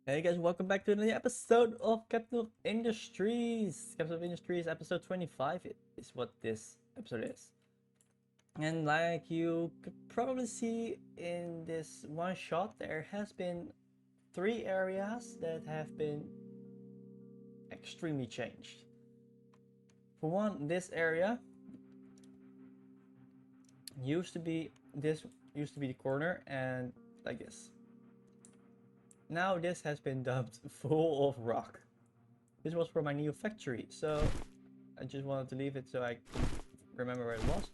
Hey guys, welcome back to another episode of Captain of Industries. Captain of Industries episode 25 is what this episode is. And like you could probably see in this one shot, there has been 3 areas that have been extremely changed. For one, this area used to be the corner and like this. Now this has been dumped full of rock. This was for my new factory, so I just wanted to leave it so I remember where it was.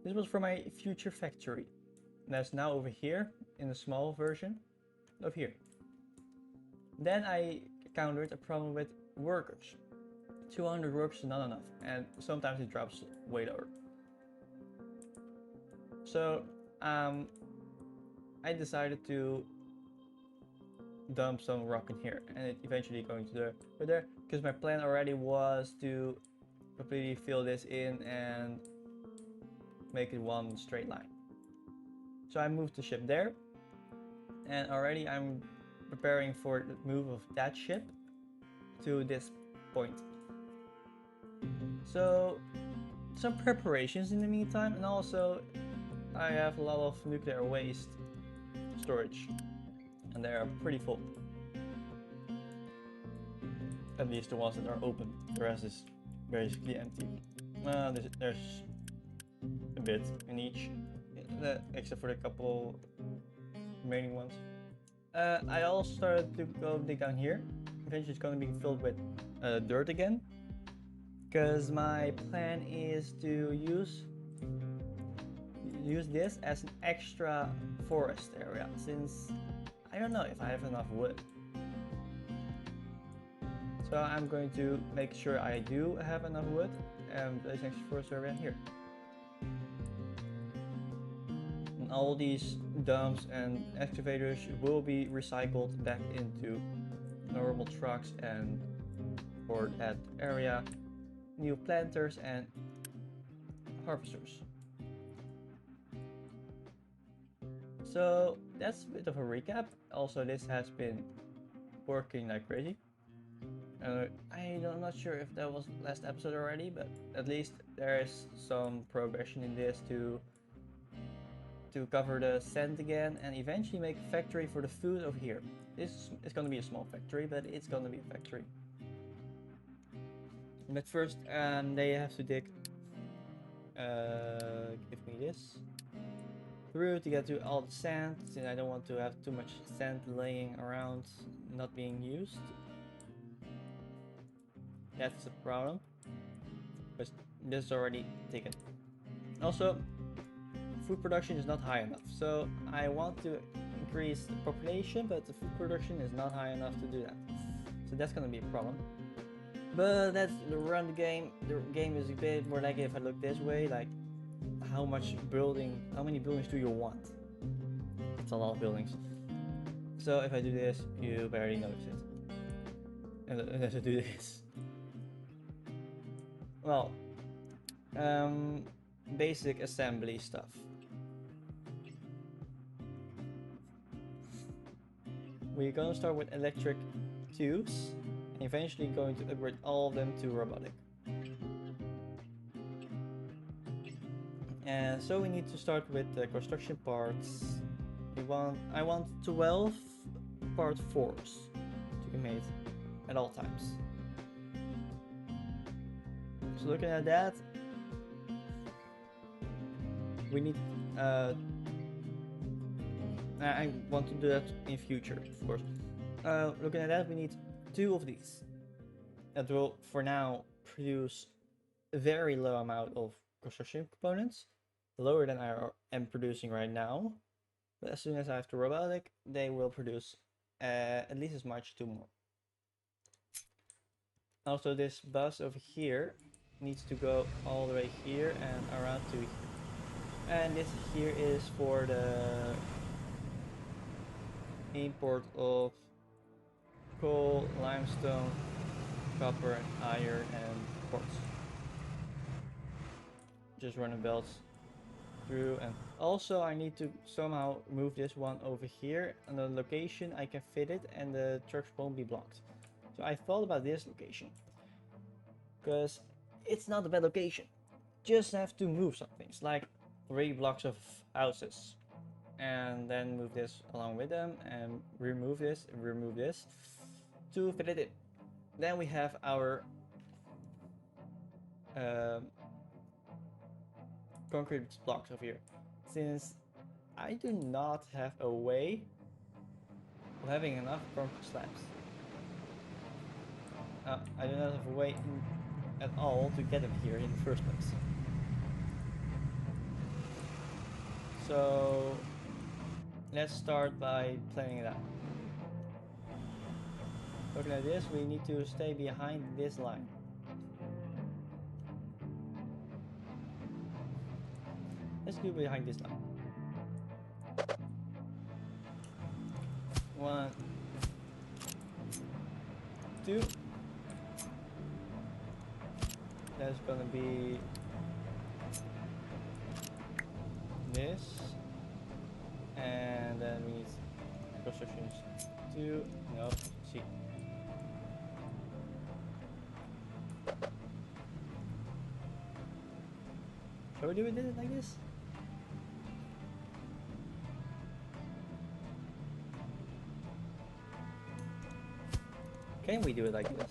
This was for my future factory. That's now over here in the small version of here. Then I encountered a problem with workers. 200 workers is not enough, and sometimes it drops way lower. So I decided to dump some rock in here, and it eventually going to go there, because my plan already was to completely fill this in and make it one straight line. So I moved the ship there, and already I'm preparing for the move of that ship to this point. So some preparations in the meantime, and also I have a lot of nuclear waste storage, and they are pretty full. At least the ones that are open. The rest is basically empty. There's a bit in each, except for the couple remaining ones. I also started to go dig down here. Eventually it's going to be filled with dirt again, because my plan is to use this as an extra forest area, since I don't know if I have enough wood. So I'm going to make sure I do have enough wood and place an extra forest area here. And all these dumps and excavators will be recycled back into normal trucks, and for that area, new planters and harvesters. So that's a bit of a recap. Also, this has been working like crazy. I'm not sure if that was last episode already, but at least there is some progression in this to cover the sand again and eventually make a factory for the food over here. This is going to be a small factory, but it's going to be a factory. But first, they have to dig. Give me this. Through to get to all the sand, since I don't want to have too much sand laying around not being used. That's the problem, because this is already taken. Also, food production is not high enough, so I want to increase the population, but the food production is not high enough to do that. So that's gonna be a problem. But that's the run the game. The game is a bit more like, if I look this way, like how many buildings do you want? It's a lot of buildings. So if I do this, you barely notice it. And if I do this, well, basic assembly stuff. We're going to start with electric tubes, and eventually going to upgrade all of them to robotic. And so we need to start with the construction parts. I want 12 part 4s to be made at all times. So looking at that, we need I want to do that in future, of course. Looking at that, we need 2 of these that will for now produce a very low amount of construction components, lower than I am producing right now. But as soon as I have the robotic, they will produce at least as much, 2 more. Also, this bus over here needs to go all the way here and around to here. And this here is for the import of coal, limestone, copper, and iron, and quartz. Just run the belts through and Also, I need to somehow move this one over here on the location I can fit it and the trucks won't be blocked. So I thought about this location, because it's not a bad location. Just have to move some things, like 3 blocks of houses, and then move this along with them, and remove this to fit it in. Then we have our concrete blocks over here. Since I do not have a way of having enough concrete slabs, I do not have a way at all to get them here in the first place. So let's start by planning it out. Looking at this, we need to stay behind this line. Let's do behind this line. 1, 2. That's gonna be this, and then we need constructions 2. No, C. Shall we do it like this? Can we do it like this?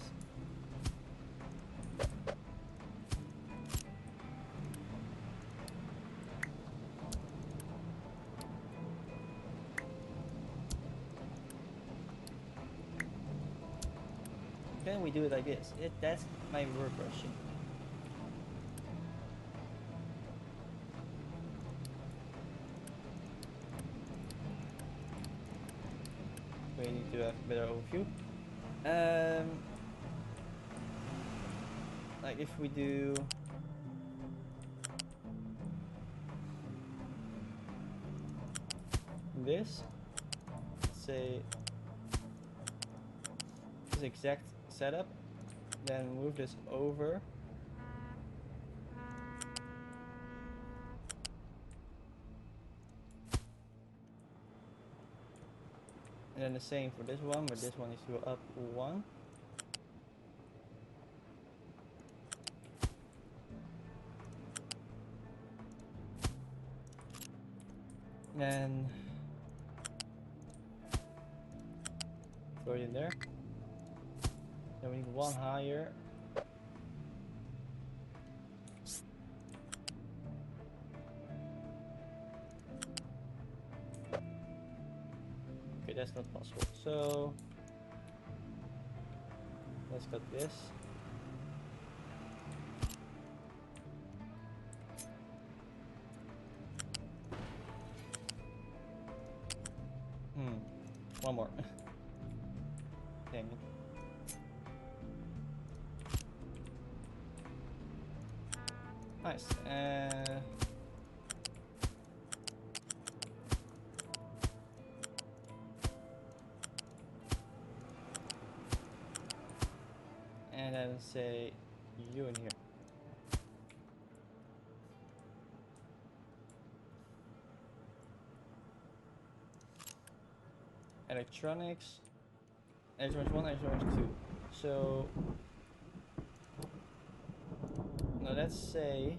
Can we do it like this? That's my real question. We need to have a better overview. Like if we do this, say this exact setup, then move this over. And then the same for this one, but this one needs to go up 1. And throw it in there. Then we need 1 higher. Okay, that's not possible. So let's cut this. One more. Dang it. Nice. And then say you in here. Electronics 1, electronics 2. So now let's say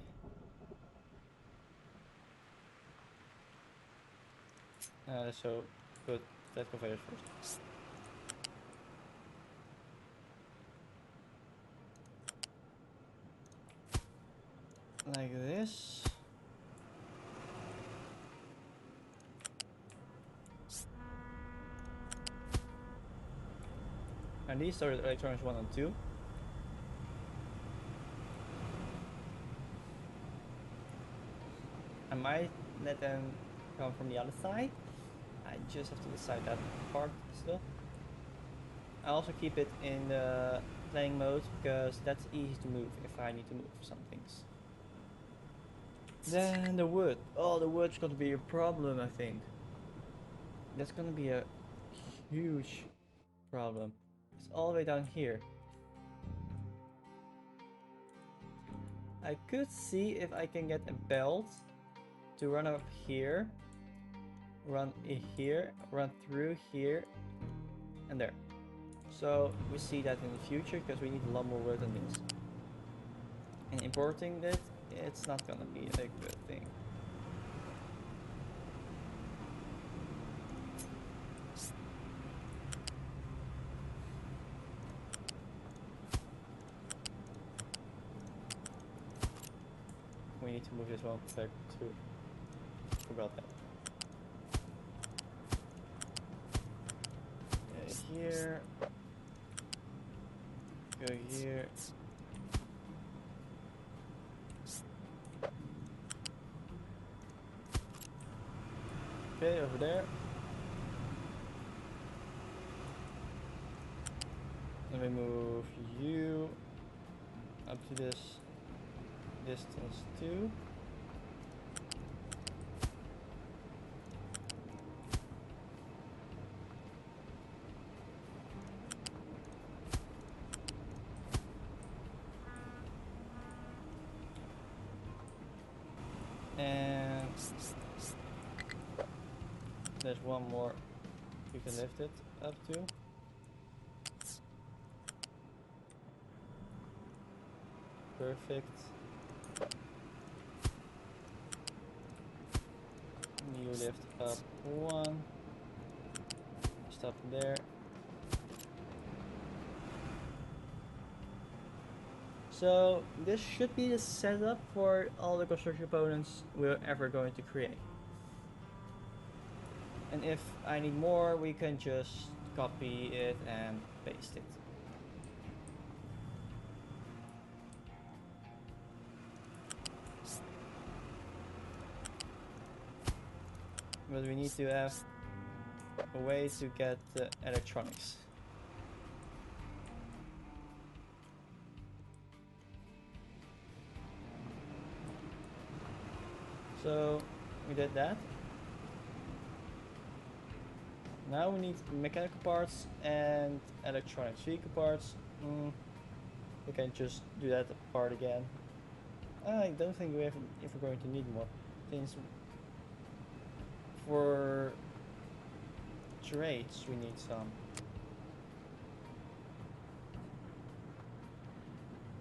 so put that conveyor first. Like this. And these are electronics 1 and 2. I might let them come from the other side. I just have to decide that part still. I also keep it in the playing mode because that's easy to move if I need to move some things. Then the wood. Oh, the wood's gonna be a problem, I think. That's gonna be a huge problem. It's all the way down here. I could see if I can get a belt to run up here, run here, run through here, and there. So we see that in the future because we need a lot more wood than this. And importing it, it's not gonna be a good thing. We need to move this one back too. Forgot that. Here. Go here. Okay, over there. Let me move you up to this distance too. And there's one more you can lift it up to. Perfect. You lift up one. Stop there. So this should be the setup for all the construction components we're ever going to create. And if I need more, we can just copy it and paste it. But we need to have a way to get the electronics. So we did that. Now we need mechanical parts and electronics. Vehicle parts, we can just do that part again. I don't think we have, if we're going to need more things. For trades we need some.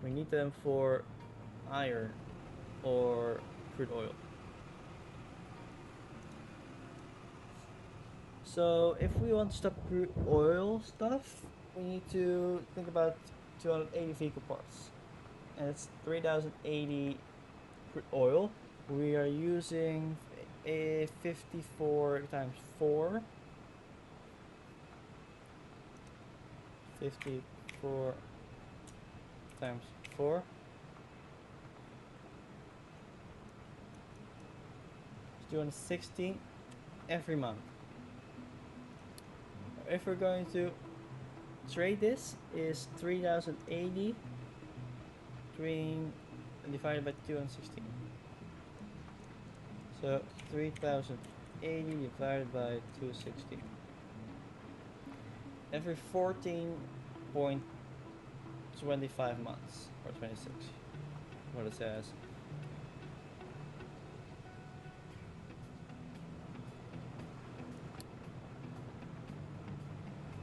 We need them for iron or crude oil. So if we want to stop crude oil stuff, we need to think about 280 vehicle parts. And it's 3080 crude oil. We are using a 54 times 4. 54 times 4. It's 260 every month. If we're going to trade this, is 3080 divided by 216. So 3080 divided by 216. Every 14.25 months, or 26, what it says.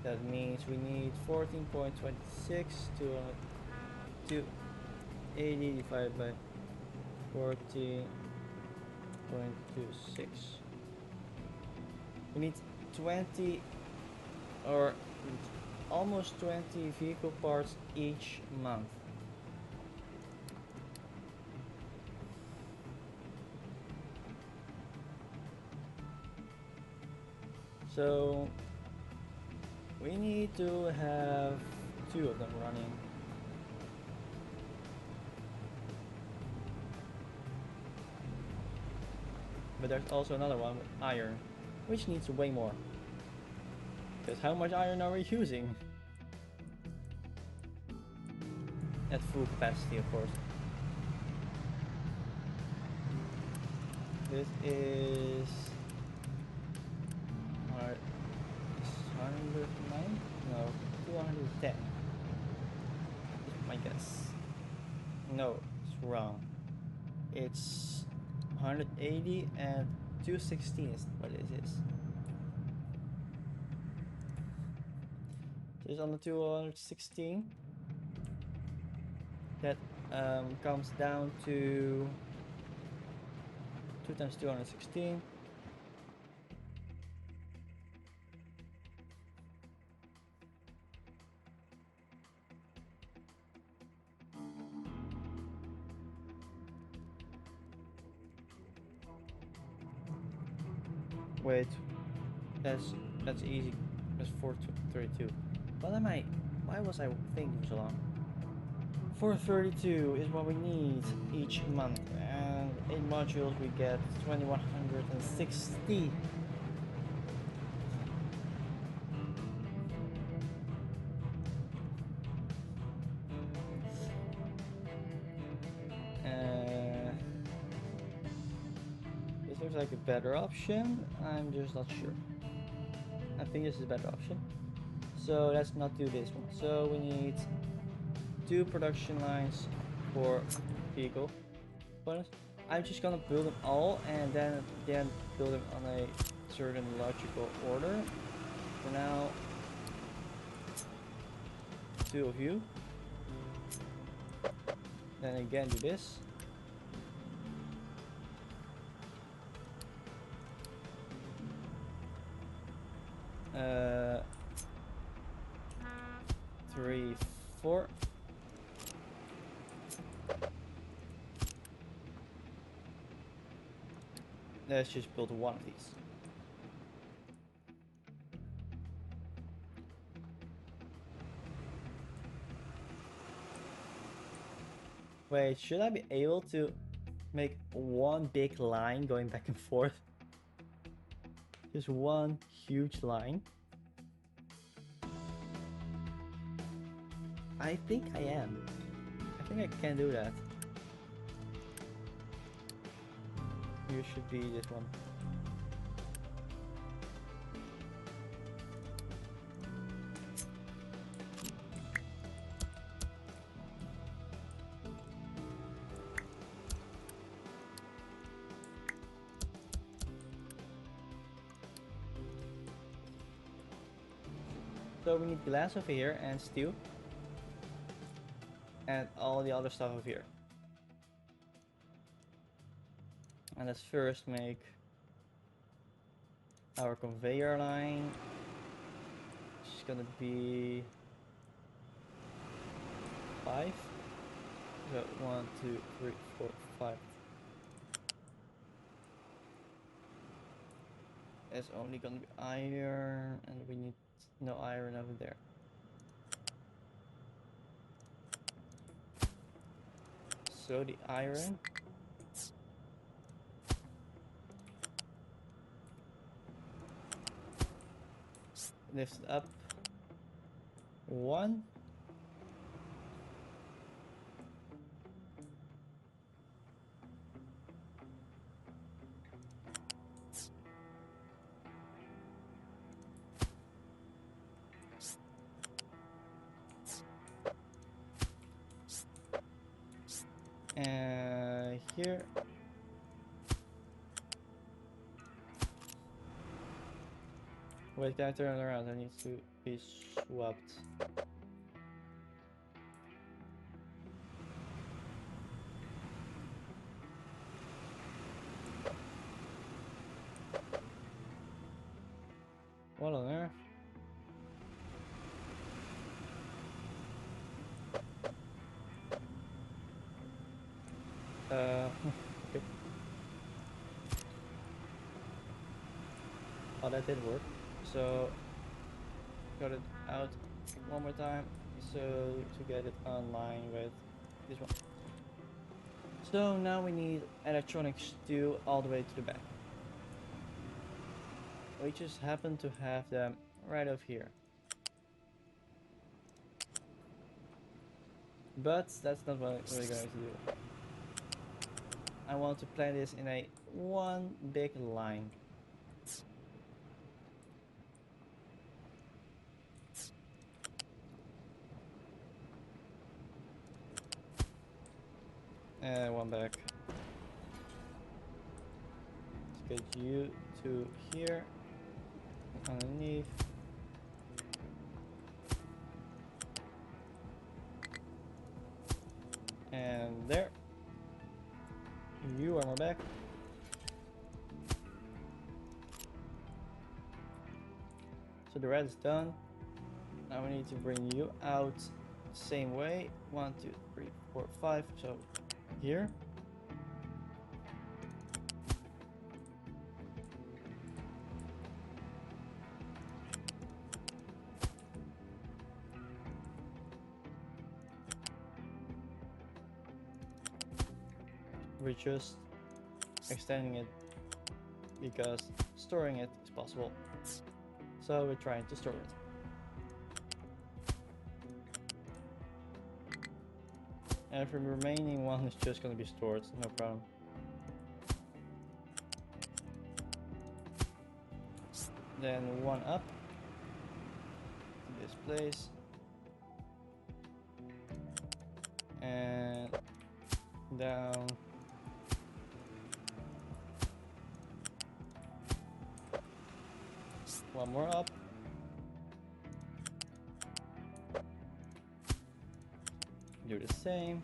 That means we need 14.26 to 80 divided by 14.26. We need 20 or almost 20 vehicle parts each month. So we need to have 2 of them running. But there's also another one with iron, which needs way more. Because how much iron are we using? At full capacity, of course. This is 109? No, 210. My guess. No, it's wrong. It's 280 and 216 is what it is. Just on the 216. That comes down to 2 times 216. Wait, that's easy. That's 432. What am I? Why was I thinking so long? 432 is what we need each month, and 8 modules we get 2160. This looks like a better option. I'm just not sure. I think this is a better option. So let's not do this one. So we need 2 production lines for vehicle components. I'm just gonna build them all and then build them on a certain logical order. For now, 2 of you. Then again do this. Uh, 3, 4. Let's just build one of these. Wait, should I be able to make one big line going back and forth? Just one huge line? I think I am. I think I can do that. You should be this one. So we need glass over here and steel. And all the other stuff over here. And let's first make our conveyor line. It's gonna be 5. So 1, 2, 3, 4, 5. It's only gonna be iron, and we need no iron over there. So the iron lifts up 1. And here. Wait, can I turn it around? It needs to be swapped. What on earth? Okay. Oh, that did work. So, got it out one more time, so to get it online with this one. So now we need electronics to all the way to the back. We just happen to have them right over here. But that's not what we're going to do. I want to plan this in a one big line. One back. get you to here, underneath. And there. You are my back. So the red is done. Now we need to bring you out the same way. 1, 2, 3, 4, 5. So here. We're just extending it because storing it is possible. So we're trying to store it. And the remaining one is just going to be stored, no problem. Then one up to this place. And down. One more up. Do the same.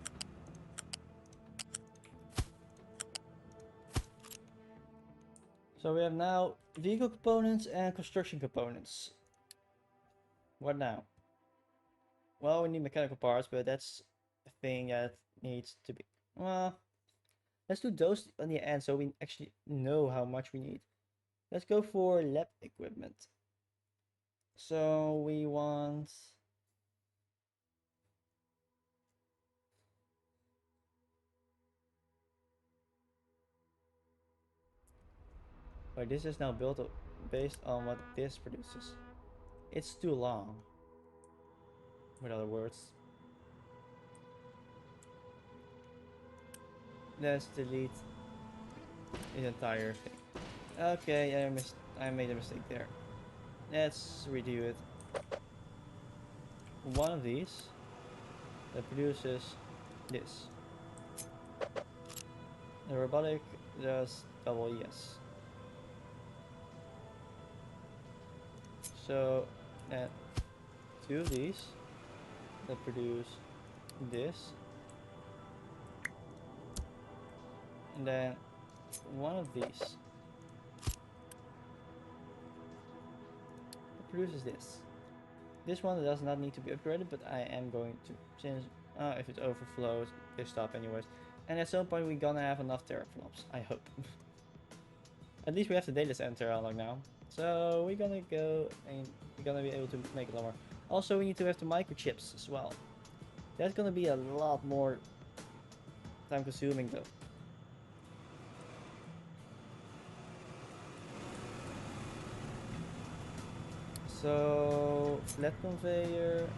So we have now vehicle components and construction components. What now? Well, we need mechanical parts, but that's a thing that needs to be... Well, let's do those on the end so we actually know how much we need. Let's go for lab equipment. So we want... Oh, this is now built based on what this produces. It's too long. With other words. Let's delete the entire thing. Okay, I made a mistake there. Let's redo it. One of these that produces this. The robotic does double yes. So two of these that produce this, and then one of these that produces this. This one does not need to be upgraded, but I am going to change. If it overflows, they stop anyways. And at some point we're gonna have enough teraflops, I hope. At least we have the data center unlocked now. So we're gonna go and we're gonna be able to make it lower. Also, we need to have the microchips as well. That's gonna be a lot more time consuming though. So flat conveyor.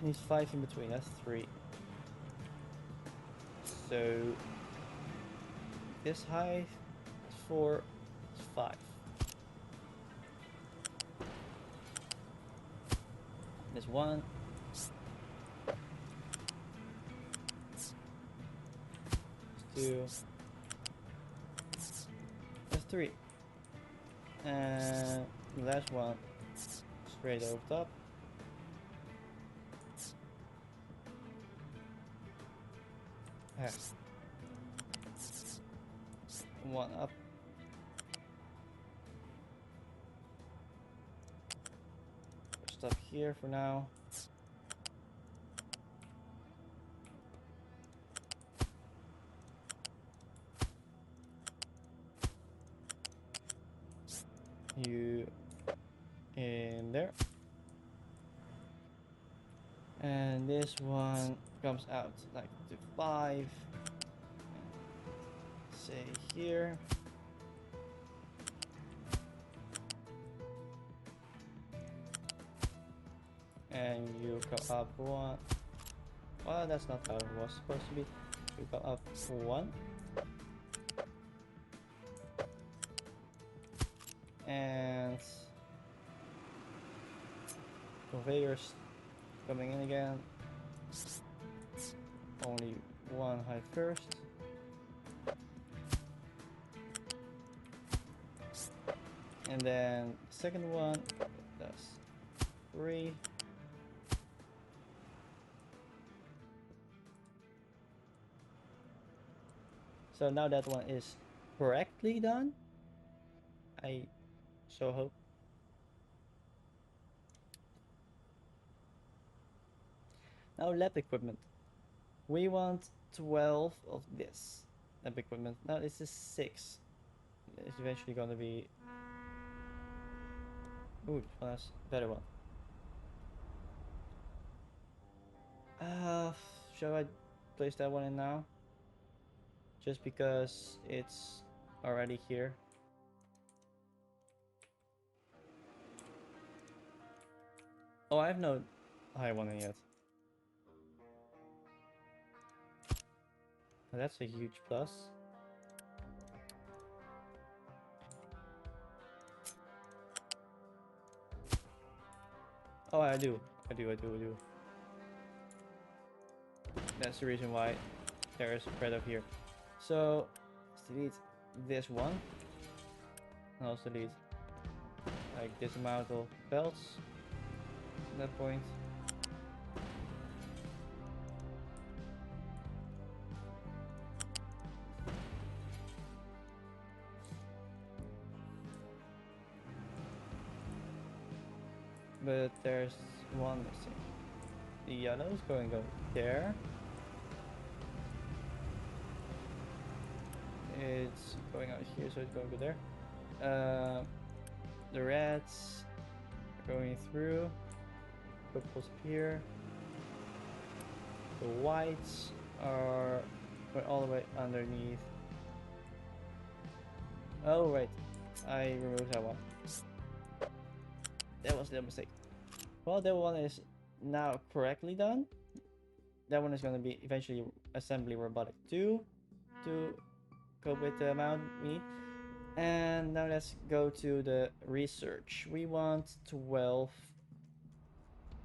Needs 5 in between, that's 3. So this height is 4, it's 5. There's 1. There's 2. There's 3. And the last one straight over top. One up. Stop here for now. You in there. And this one comes out like to 5. Say here. And you come up 1. Well, that's not how it was supposed to be. You come up 1. And conveyors coming in again. only one hide first. And then second one does 3. So now that one is correctly done. I so hope. Now lab equipment. We want 12 of this lab equipment. Now this is 6. It's eventually gonna be... Ooh, this one has a better one. Shall I place that one in now? Just because it's already here. Oh, I have no high one in yet. Oh, that's a huge plus. Oh, I do. That's the reason why there is a spread up here. So let's delete this one. And also delete like this amount of belts at that point. But there's one missing. The yellow is going to go there. It's going out here, so it's going to go there. The reds are going through. Purples here. The whites are going all the way underneath. Oh right, I removed that one. That was the mistake. Well, that one is now correctly done. That one is going to be eventually assembly robotic 2 to cope with the amount we need. And now let's go to the research. We want 12.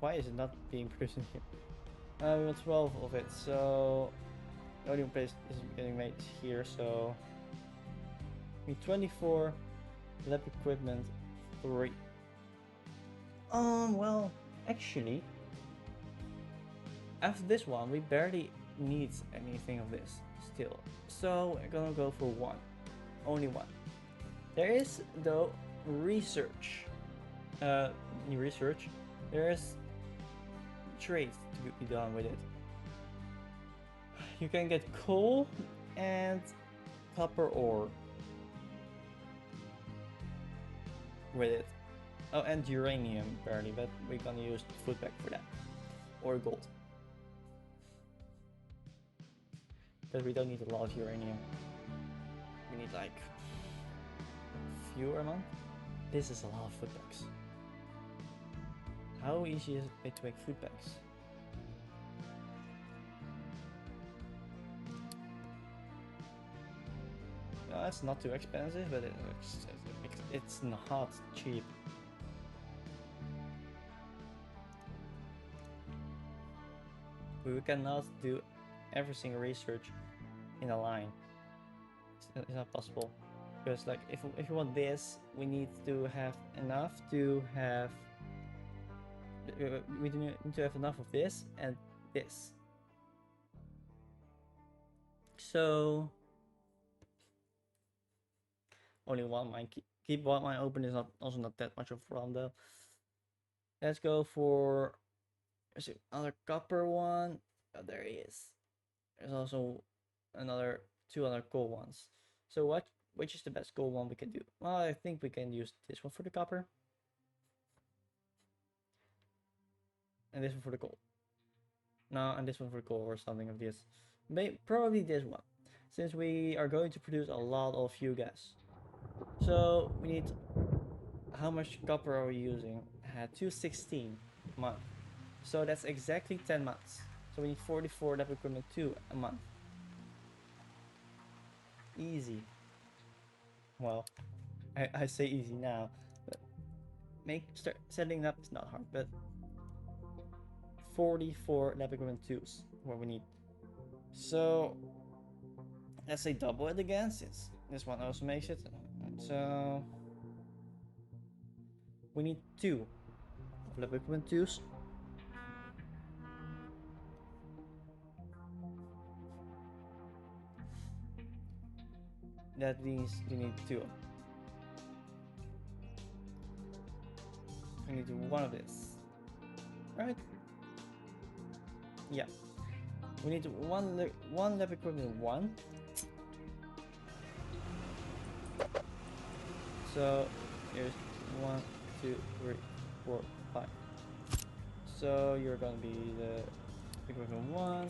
Why is it not being produced in here? We want 12 of it, so the only place is getting made here, so we need 24 lab equipment 3. Well, actually, after this one, we barely need anything of this still. So we're gonna go for 1. Only 1. There is, though, research. There's trades to be done with it. You can get coal and copper ore with it. Oh, and uranium, barely, but we're gonna use food pack for that. Or gold. Because we don't need a lot of uranium. We need like few a month. This is a lot of food packs. How easy is it to make food packs? No, it's not too expensive, but it's not cheap. We cannot do every single research in a line. It's not possible. Because like if you want this, we need to have enough to have we need to have enough of this and this. So only one mine. Keep one mine open is also not that much of a problem though. Let's go for another copper one. Oh, there he is. There's also another 2 other gold ones. So which is the best gold one we can do? Well, I think we can use this one for the copper. And this one for the gold. No, and this one for gold or something of this. Probably this one. Since we are going to produce a lot of fuel gas. So we need... How much copper are we using? 216 a month. So that's exactly 10 months. So we need 44 lab equipment 2 a month. Easy. Well, I say easy now, but start setting up is not hard, but 44 lab equipment 2s what we need. So let's say double it again, since this one also makes it. So we need 2 flip equipment 2s. That means we need 2. We need 1 of this, right? Yeah. We need one lab equipment 1. So here's 1, 2, 3, 4, 5. So you're gonna be the equipment 1.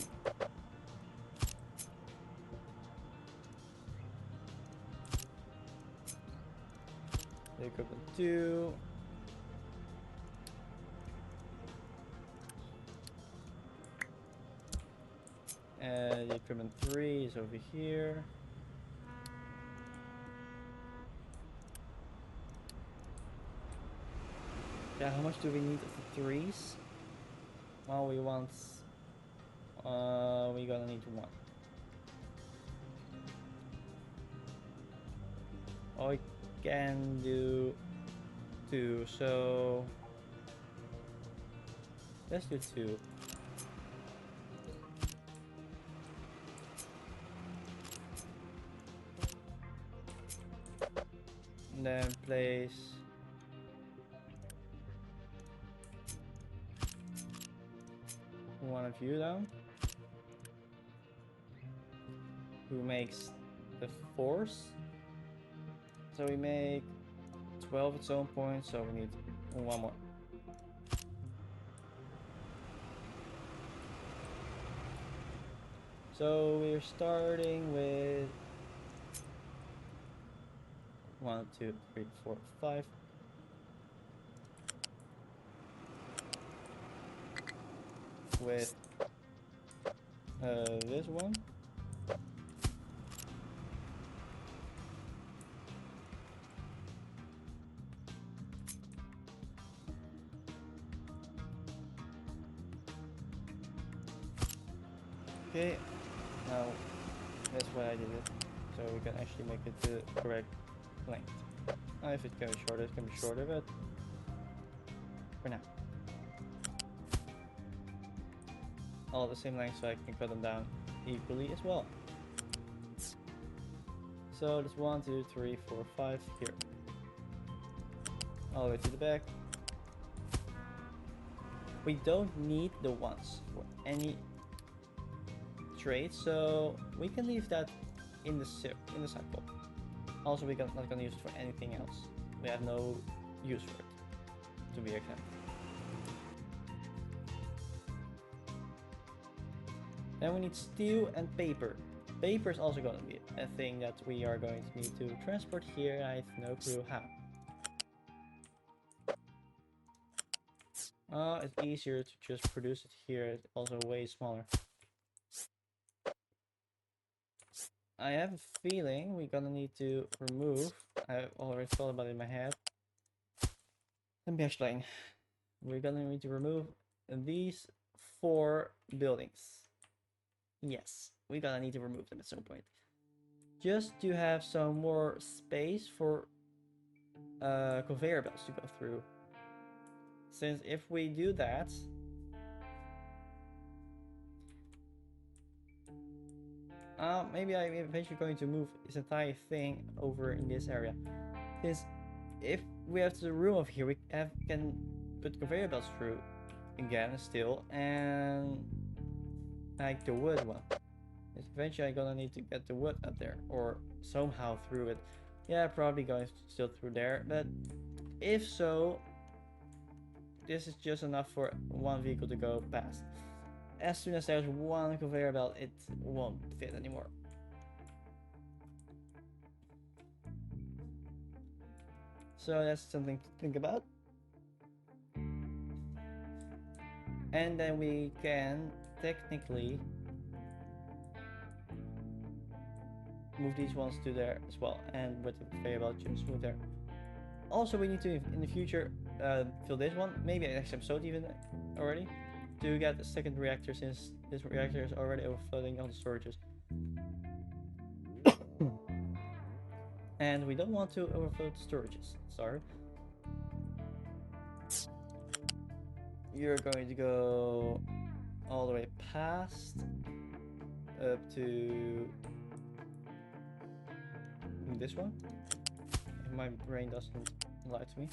The equipment 2. And the equipment 3 is over here. Yeah, how much do we need of the 3s? Well, we want... we're gonna need 1. I can do 2, so... let's do 2. And then place... one of you down. Who makes the force? So we make 12 its own points, so we need 1 more. So we're starting with 1, 2, 3, 4, 5. With this one. Okay, now that's why I did it, so we can actually make it the correct length. If it can be shorter, it can be shorter, but for now, all the same length, so I can cut them down equally as well. So there's 1, 2, 3, 4, 5 here, all the way to the back. We don't need the ones for any trade, so we can leave that in the cycle. Also, we're not gonna use it for anything else. We have no use for it, to be exact. Then we need steel and paper. Paper is also gonna be a thing that we are going to need to transport here. I have no clue how. It's easier to just produce it here. It's also way smaller. I have a feeling we're gonna need to remove, I already thought about it in my head. Let me explain. We're gonna need to remove these 4 buildings. Yes, we're gonna need to remove them at some point. Just to have some more space for conveyor belts to go through. Since if we do that, maybe I'm eventually going to move this entire thing over in this area. Since if we have the room over here, we can put conveyor belts through again still, and like the wood one. Eventually I'm gonna need to get the wood up there or somehow through it. Yeah, probably going still through there, but if so, this is just enough for 1 vehicle to go past. As soon as there's 1 conveyor belt, it won't fit anymore. So that's something to think about. And then we can technically move these ones to there as well, and with the conveyor belt just move there. Also, we need to in the future fill this one, maybe next episode even already, to get a second reactor, since This reactor is already overflowing on the storages. And we don't want to overflow the storages. Sorry. You're going to go all the way past up to this one. If my brain doesn't lie to me.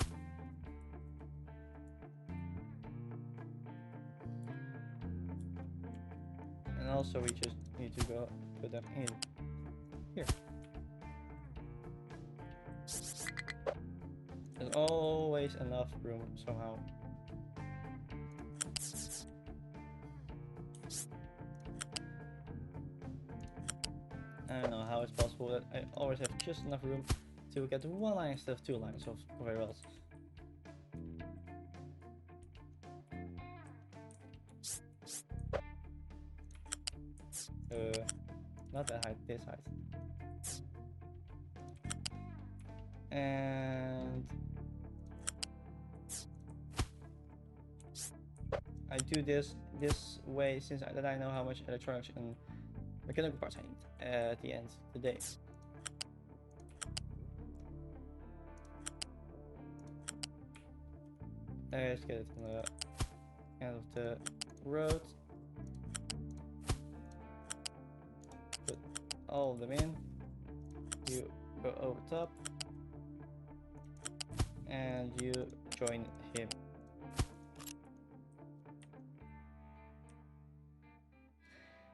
And also we just need to go put them in here. There's always enough room somehow. I don't know how it's possible that I always have just enough room to get one line instead of two lines of rails. Not that height, this height. And I do this way since I know how much electronics and mechanical parts I need at the end of the day. Let's get it on the end of the road. Put all of them in. You go over top. And you join him.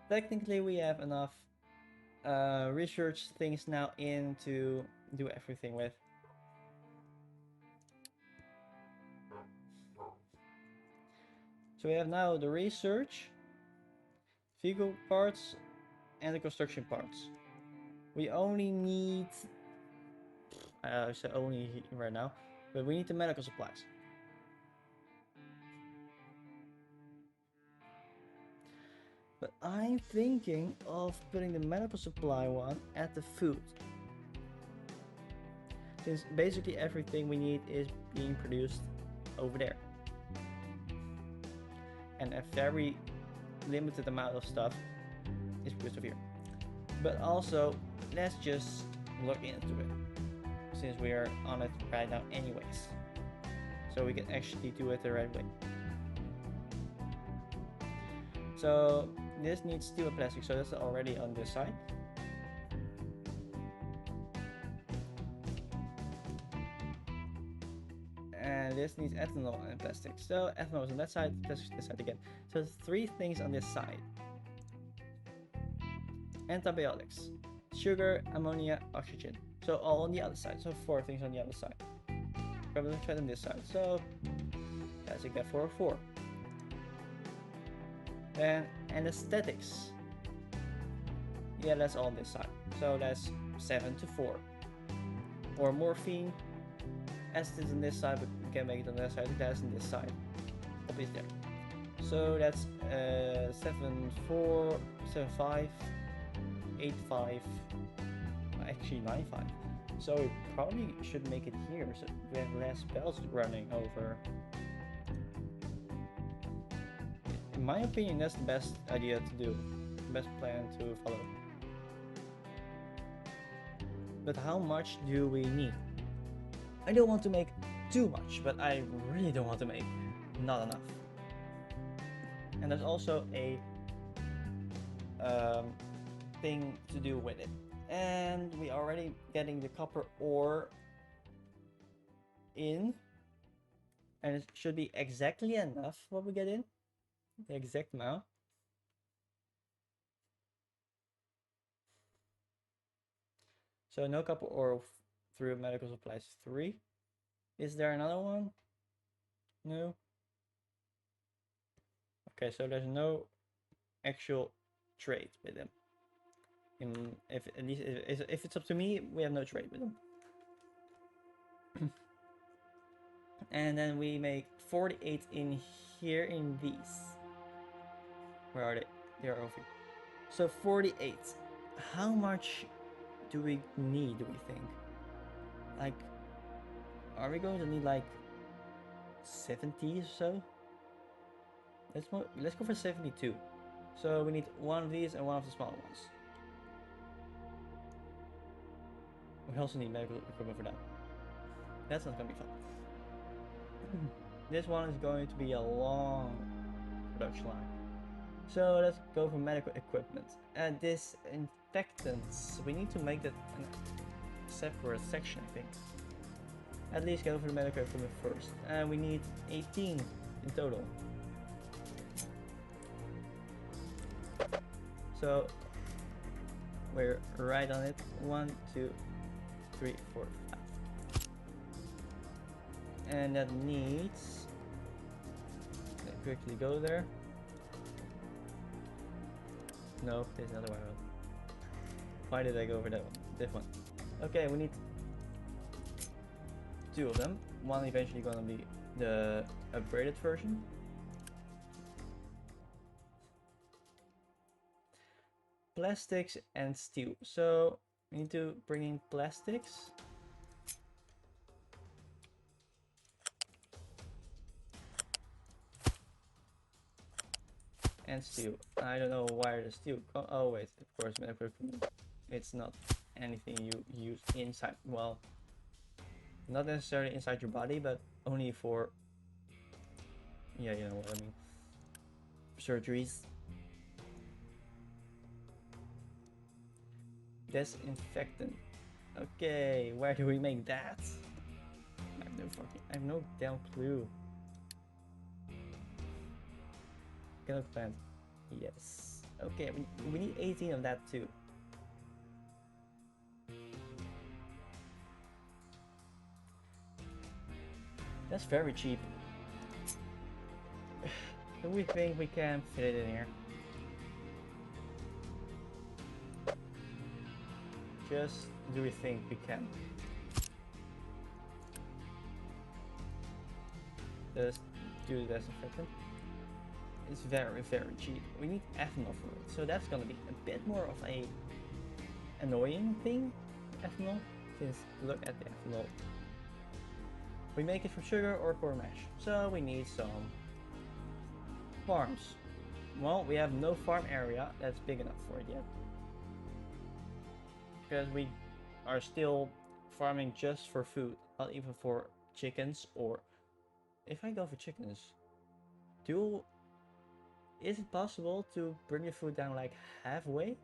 Technically we have enough research things now in to do everything with. So we have now the research, vehicle parts, and the construction parts. We only need, I say only right now, but we need the medical supplies. But I'm thinking of putting the medical supply one at the food. Since basically everything we need is being produced over there. And a very limited amount of stuff is produced over here. But also, let's just look into it. Since we are on it right now anyways. So we can actually do it the right way. So this needs steel and plastic, so that's already on this side. And this needs ethanol and plastic. So ethanol is on that side, plastic is this side again. So there's 3 things on this side. Antibiotics, sugar, ammonia, oxygen. So all on the other side. So 4 things on the other side. Probably try on this side. So that's like that 4 or 4. Then anesthetics. Yeah, that's all on this side. So that's 7 to 4. Or morphine. Acid is on this side, but we can make it on that side. That's on this side. Up is there. So that's 7, 4, 7, 5, 8, 5. Actually 9, 5. So we probably should make it here so we have less bells running over. In my opinion, that's the best idea to do. Best plan to follow. But how much do we need? I don't want to make too much, but I really don't want to make not enough. And there's also a thing to do with it. And we already getting the copper ore in. And it should be exactly enough what we get in. The exact amount. So no copper ore through medical supplies 3. Is there another one? No. Okay, so there's no actual trade with them. If at least if it's up to me, we have no trade with them. And then we make 48 in here in these. Where are they? They are over here. So 48. How much do we need, do we think? Like, are we going to need like 70 or so? Let's go for 72. So we need one of these and one of the smaller ones. We also need medical equipment for that. That's not gonna be fun. This one is going to be a long production line. So let's go for medical equipment. And disinfectants, we need to make that a separate section, I think. At least go for the medical equipment first. And we need 18 in total. So we're right on it. 1, 2, 3, 4, 5. And that needs, let's quickly go there. No, there's another one. Why did I go over that one? This one. Okay, we need 2 of them. One eventually gonna be the upgraded version. Plastics and steel. So we need to bring in plastics. And steel. I don't know why the steel. Oh wait, of course, medical equipment. It's not anything you use inside. Well, not necessarily inside your body, but only for, yeah, you know what I mean. Surgeries. Disinfectant. Okay, where do we make that? I have no damn clue. Chemical plant. Yes. Okay, we need 18 of that too. That's very cheap. Do we think we can fit it in here? Just do we think we can? Just do the disinfectant. It's very, very cheap. We need ethanol for it, so that's gonna be a bit more of a annoying thing. Ethanol, since look at the ethanol. We make it from sugar or corn mash, so we need some farms. Well, we have no farm area that's big enough for it yet, because we are still farming just for food, not even for chickens. Or if I go for chickens, is it possible to bring the food down like halfway?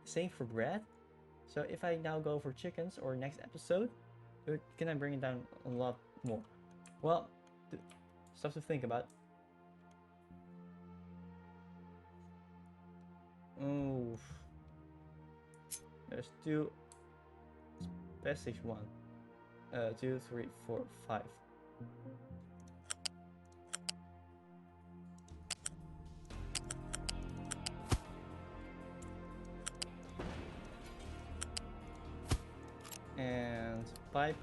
Same for bread. So if I now go for chickens, or next episode, can I bring it down a lot more? Well, stuff to think about. Oof. There's 2 specific one. 2, 3, 4, 5. And pipe.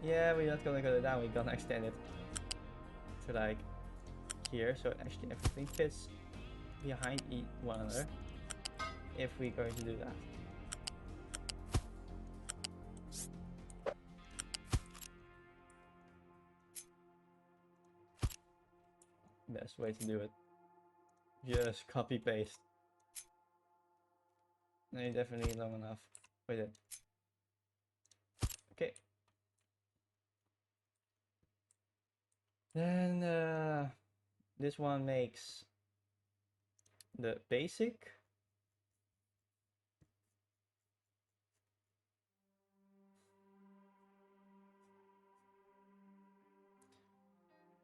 Yeah, we're not gonna go down, we're gonna extend it to like here, so actually everything fits behind one another if we're going to do that. Best way to do it. Just copy paste. No, you definitely long enough with it. Okay. Then this one makes the basic.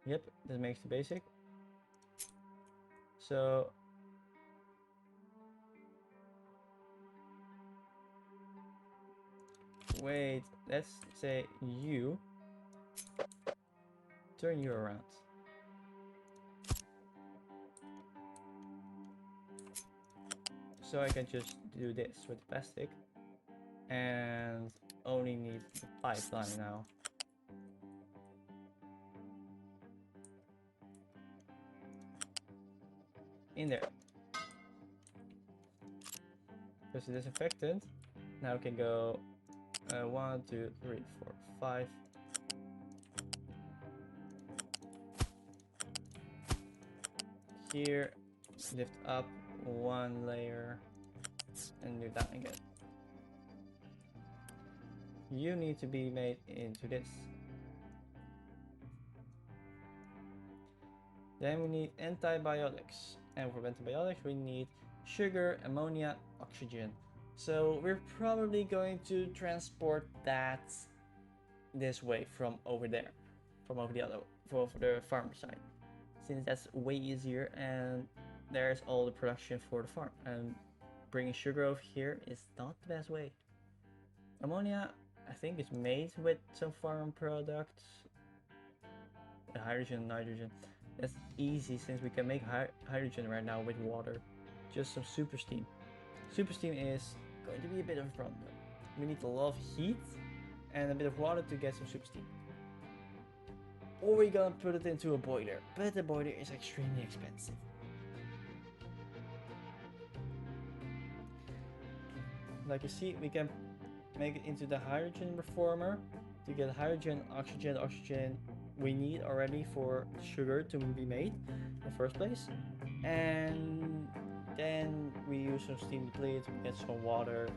Yep, this makes the basic. So wait, let's say you turn you around. So I can just do this with the plastic and only need the pipeline now. in there. Because the disinfectant now can go 1, 2, 3, 4, 5. Here, lift up 1 layer and do that again. You need to be made into this. Then we need antibiotics, and for antibiotics we need sugar, ammonia, oxygen. So we're probably going to transport that this way from over there, from over the other, for the farm side, since that's way easier and there's all the production for the farm. And bringing sugar over here is not the best way. Ammonia, I think, is made with some farm products. The hydrogen, nitrogen. That's easy since we can make hydrogen right now with water. Just some super steam. Super steam is going to be a bit of a problem. We need a lot of heat and a bit of water to get some super steam. Or we're gonna put it into a boiler, but the boiler is extremely expensive. Like you see, we can make it into the hydrogen reformer to get hydrogen, oxygen we need already for sugar to be made in the first place. And then we use some steam depleted to get some water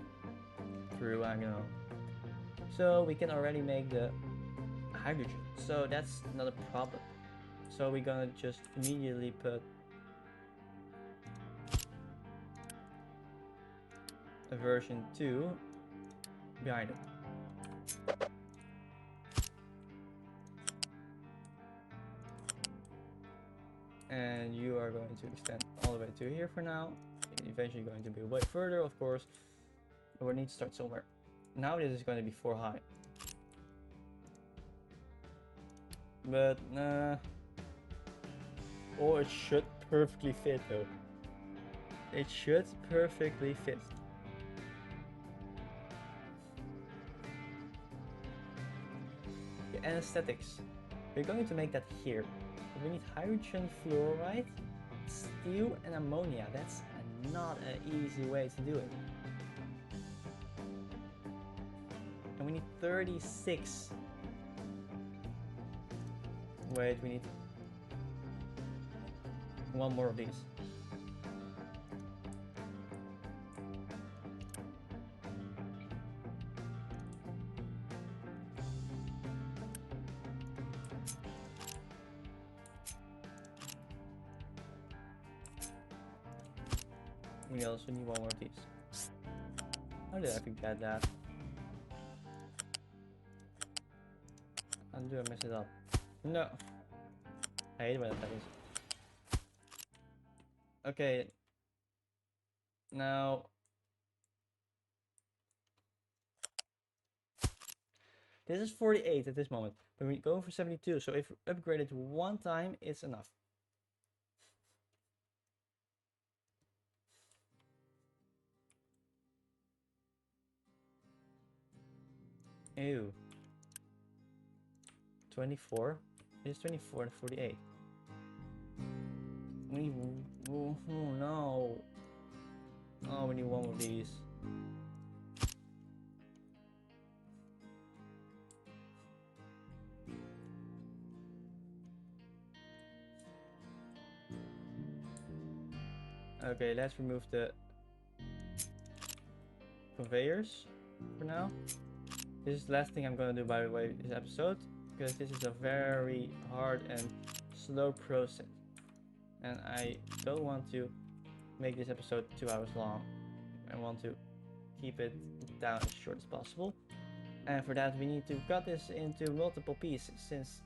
through, I don't know. So we can already make the hydrogen. So that's not a problem. So we're gonna just immediately put a version 2 behind it. And you are going to extend all the way to here for now. Eventually going to be way further, of course. But we need to start somewhere. Now this is going to be 4 high. But or it should perfectly fit though. It should perfectly fit. The anesthetics. We're going to make that here. We need hydrogen fluoride, steel, and ammonia. That's not an easy way to do it. And we need 36. Wait, we need 1 more of these. We also need 1 more of these. How did I forget that? How do I mess it up? No. I hate when that happens. Okay. Now. This is 48 at this moment. But we're going for 72. So if we upgrade it 1 time, it's enough. Ew. 24. It's 24 and 48. We need. Oh no. Oh, we need 1 of these. Okay, let's remove the conveyors for now. This is the last thing I'm gonna do, by the way, this episode, because this is a very hard and slow process. And I don't want to make this episode 2 hours long. I want to keep it down as short as possible. And for that we need to cut this into multiple pieces, since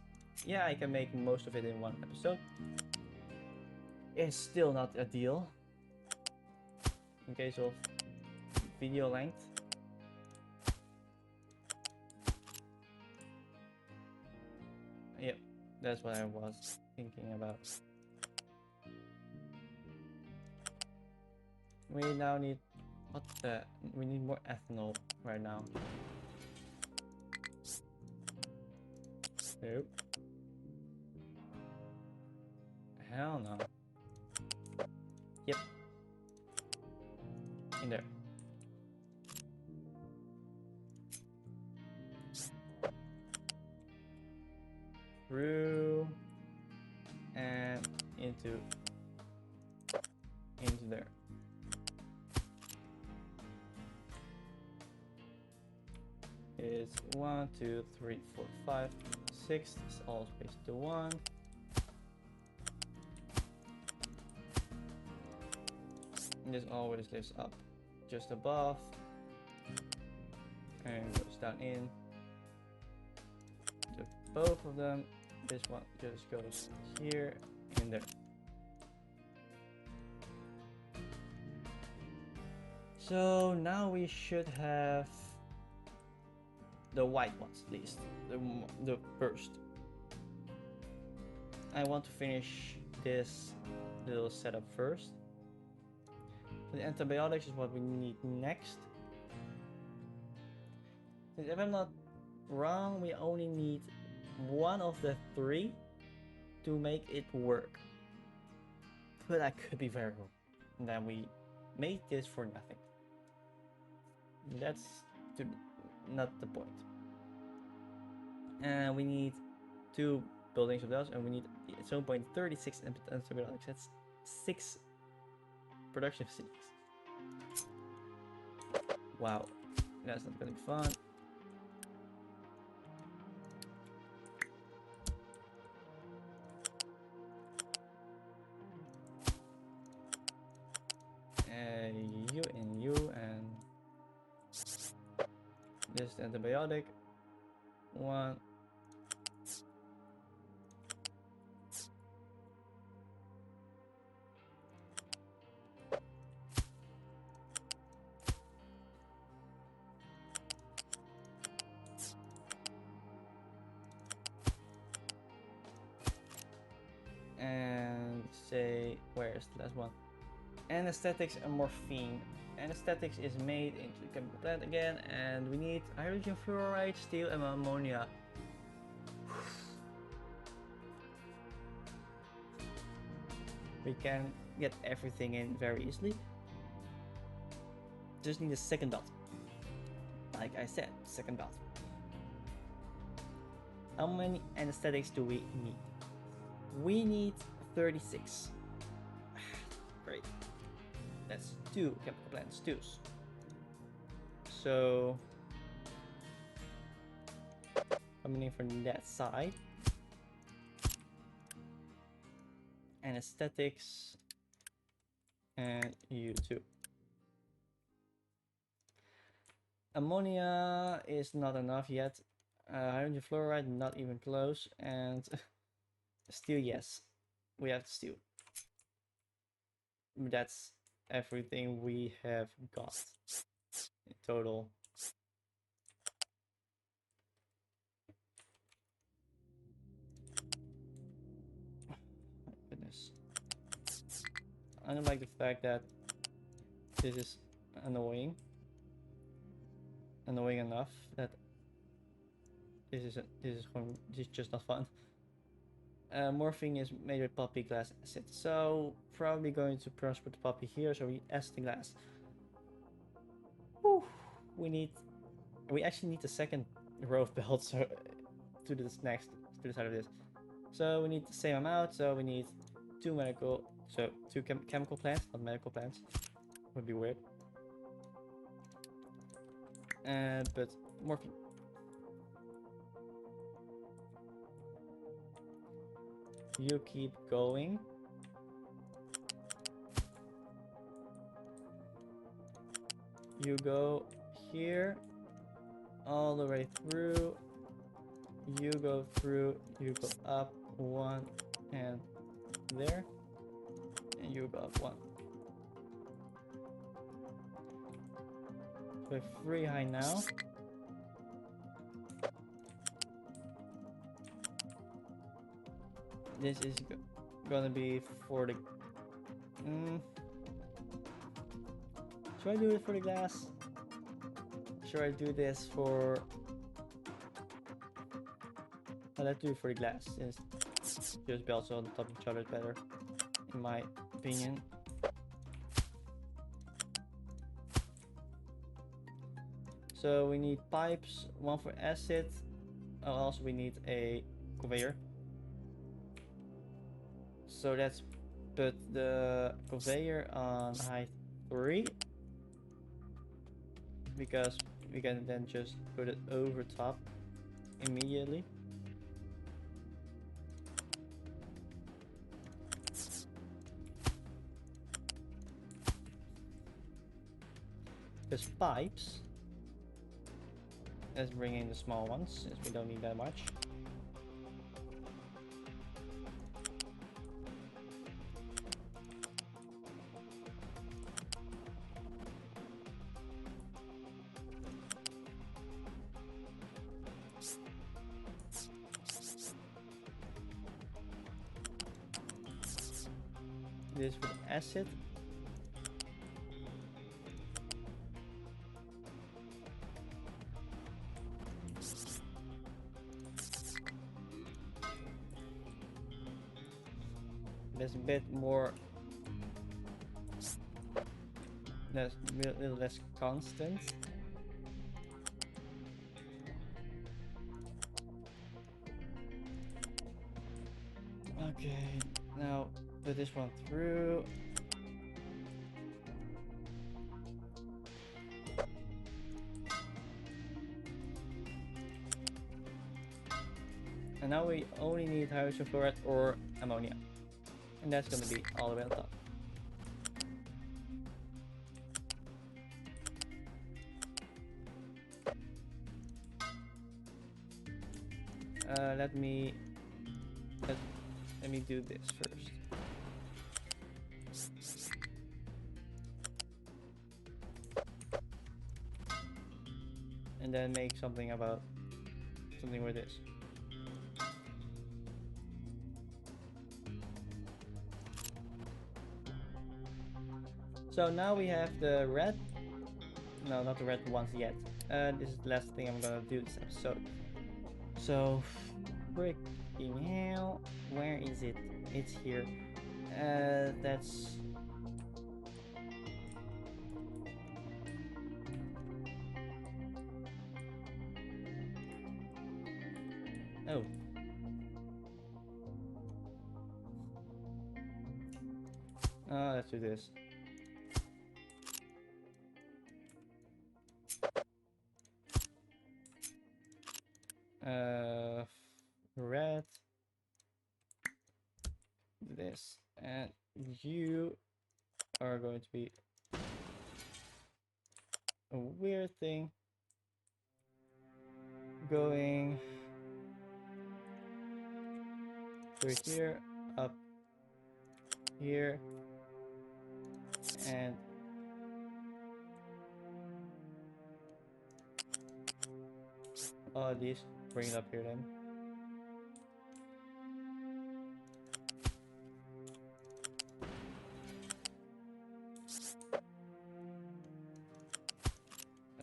yeah, I can make most of it in 1 episode. It's still not ideal in case of video length. Yep, that's what I was thinking about. We now need we need more ethanol right now. Nope. Hell no. through and into there. It's 1, 2, 3, 4, 5, 6. It's all spaced to 1. And this always lifts up just above and goes down in to both of them. This one just goes here and there. So now we should have the white ones, at least the first. I want to finish this little setup first. The antibiotics is what we need next. If I'm not wrong, we only need one of the 3 to make it work. But I could be very wrong. And then we made this for nothing. That's not the point. And we need 2 buildings of those, and we need at some point 36 antibiotics. That's 6 production facilities. Wow, that's not gonna be fun. You and you and this antibiotic 1. And say, where's the last one? Anesthetics and morphine. Anesthetics is made into the chemical plant again, and we need hydrogen fluoride, steel, and ammonia. We can get everything in very easily. Just need a second dot. Like I said, second dot. How many anesthetics do we need? We need 36. Great. That's 2 chemical plants, 2s. So coming in from that side. Anesthetics and you too. Ammonia is not enough yet. Hydrogen fluoride not even close, and steel, yes, we have steel. That's everything we have got in total. My goodness. I don't like the fact that this is annoying enough that this is just not fun. Morphine is made with poppy glass acid, so probably going to transport the poppy here, so we acid the glass. Whew. We actually need the second row of belts so, to the side of this. So we need the same amount, so we need 2 chemical plants, not medical plants. Would be weird. But morphine. You keep going. You go here, all the way through. You go through, you go up 1 and there, and you go up 1. So we have 3 high now. This is gonna be for the... Should I do it for the glass? Should I do this for... Oh, let's do it for the glass, since just belts on the top of each other is better, in my opinion. So we need pipes, 1 for acid. Oh, also we need a conveyor. So let's put the conveyor on height 3, because we can then just put it over top immediately. There's pipes. Let's bring in the small ones, since we don't need that much. This with acid. There's a bit more, that's a little less constant. Okay, now put this one through. And now we only need hydrogen fluoride or ammonia. And that's gonna be all the way on top. Let me do this first. And then make something with this. So now we have the red. No, not the red ones yet. This is the last thing I'm gonna do this episode. So, freaking hell, where is it? It's here. That's... Oh. Let's do this. Red. This. And you are going to be a weird thing going through here, up here, and all these, bring it up here then.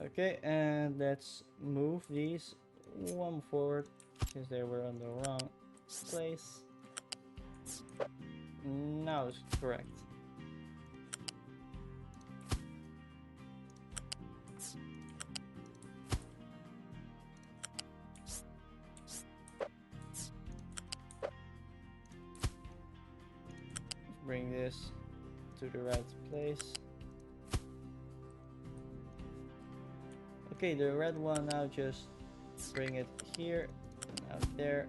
Okay, and let's move these one forward since they were on the wrong place. Now it's correct. Bring this to the right place. Okay, the red one now, just bring it here and out there.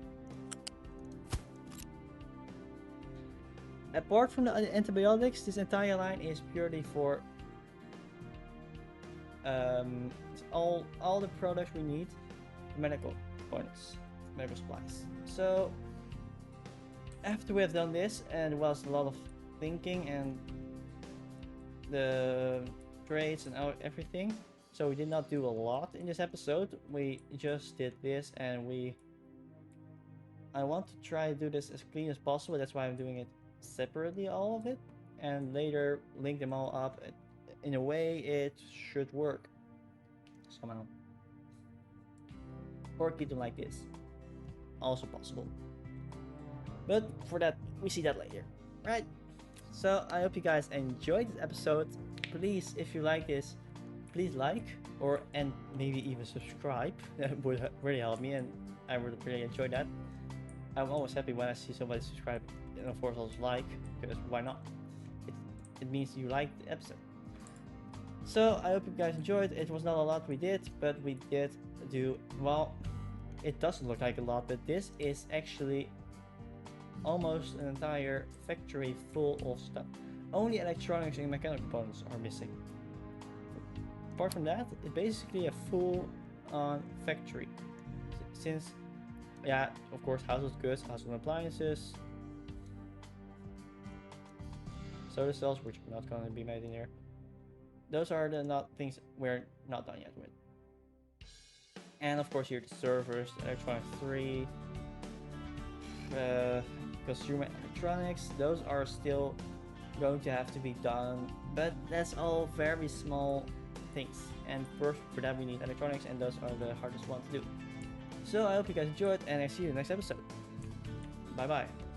Apart from the antibiotics, this entire line is purely for all the products we need for medical points, medical supplies. So after we have done this, and it was a lot of thinking and the trades and everything, so we did not do a lot in this episode. We just did this, and I want to try to do this as clean as possible. That's why I'm doing it separately, all of it, and later link them all up. In a way, it should work somehow, or keep them like this, also possible. But for that, we see that later, right? So I hope you guys enjoyed this episode. Please, if you like this, please like, and maybe even subscribe. That would really help me, and I would really enjoy that. I'm always happy when I see somebody subscribe, and of course also like, because why not? It means you like the episode. So I hope you guys enjoyed. It was not a lot we did, but we did do, well, it doesn't look like a lot, but this is actually almost an entire factory full of stuff. Only electronics and mechanical components are missing. Apart from that, it's basically a full-on factory. Since, yeah, of course, household goods, household appliances, soda cells, which are not going to be made in here. Those are the things we're not done yet with. And of course, here the servers, electronics 3, consumer electronics. Those are still going to have to be done, but that's all very small things. And first, for that we need electronics, and those are the hardest ones to do. So I hope you guys enjoyed, and I see you in the next episode. Bye bye.